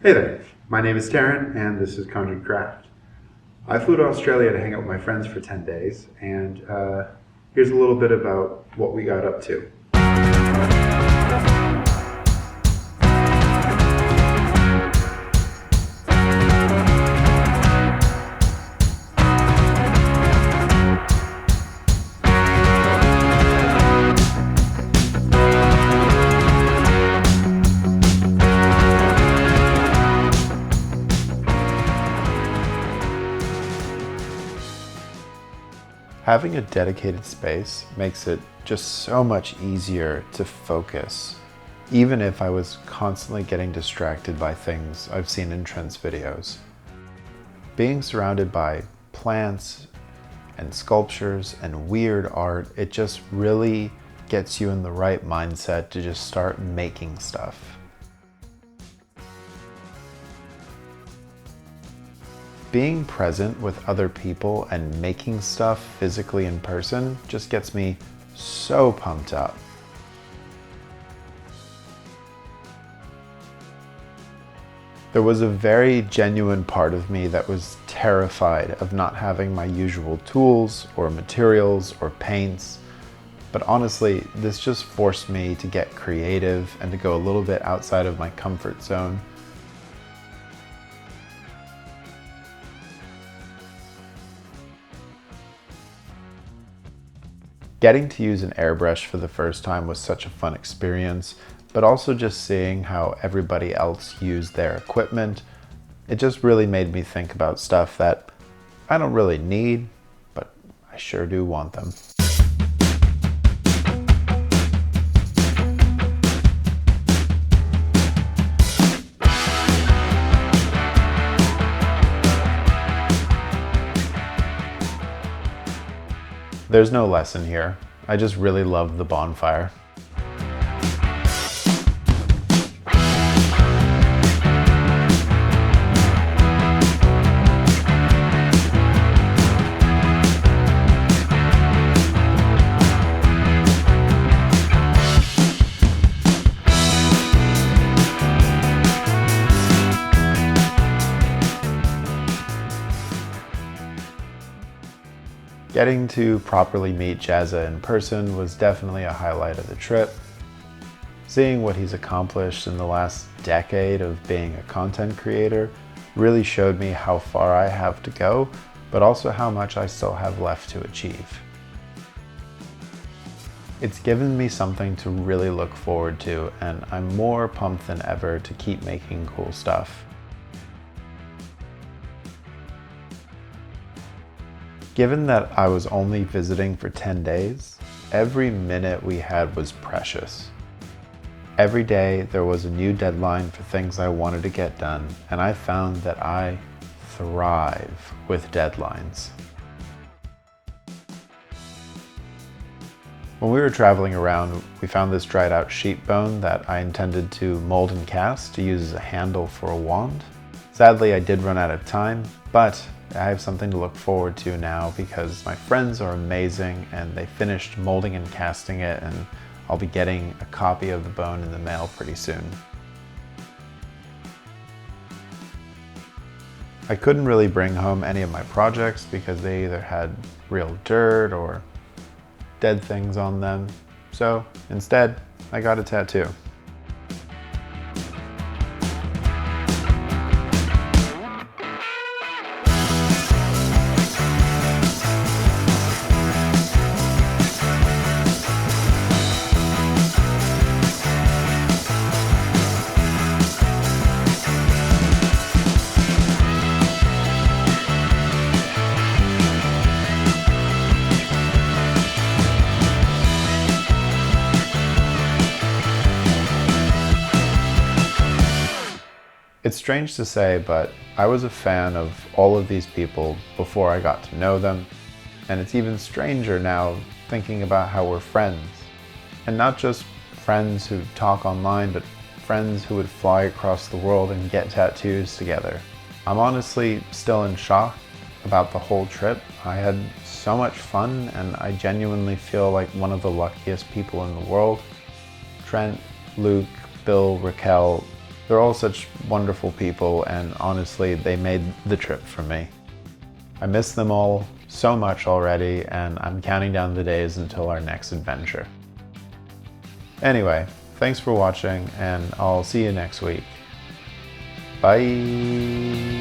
Hey there, my name is Taryn and this is Conjuredcraft. I flew to Australia to hang out with my friends for 10 days and here's a little bit about what we got up to. Having a dedicated space makes it just so much easier to focus, even if I was constantly getting distracted by things I've seen in Trent's videos. Being surrounded by plants and sculptures and weird art, it just really gets you in the right mindset to just start making stuff. Being present with other people and making stuff physically in person just gets me so pumped up. There was a very genuine part of me that was terrified of not having my usual tools or materials or paints, but honestly, this just forced me to get creative and to go a little bit outside of my comfort zone. Getting to use an airbrush for the first time was such a fun experience, but also just seeing how everybody else used their equipment, it just really made me think about stuff that I don't really need, but I sure do want them. There's no lesson here. I just really love the bonfire. Getting to properly meet Jazza in person was definitely a highlight of the trip. Seeing what he's accomplished in the last decade of being a content creator really showed me how far I have to go, but also how much I still have left to achieve. It's given me something to really look forward to, and I'm more pumped than ever to keep making cool stuff. Given that I was only visiting for 10 days, every minute we had was precious. Every day there was a new deadline for things I wanted to get done, and I found that I thrive with deadlines. When we were traveling around, we found this dried out sheep bone that I intended to mold and cast to use as a handle for a wand. Sadly, I did run out of time, but I have something to look forward to now because my friends are amazing and they finished molding and casting it, and I'll be getting a copy of the bone in the mail pretty soon. I couldn't really bring home any of my projects because they either had real dirt or dead things on them, so instead I got a tattoo. It's strange to say, but I was a fan of all of these people before I got to know them, and it's even stranger now thinking about how we're friends. And not just friends who talk online, but friends who would fly across the world and get tattoos together. I'm honestly still in shock about the whole trip. I had so much fun, and I genuinely feel like one of the luckiest people in the world. Trent, Luke, Bill, Raquel, They're all such wonderful people, and honestly, they made the trip for me. I miss them all so much already, and I'm counting down the days until our next adventure. Anyway, thanks for watching, and I'll see you next week. Bye!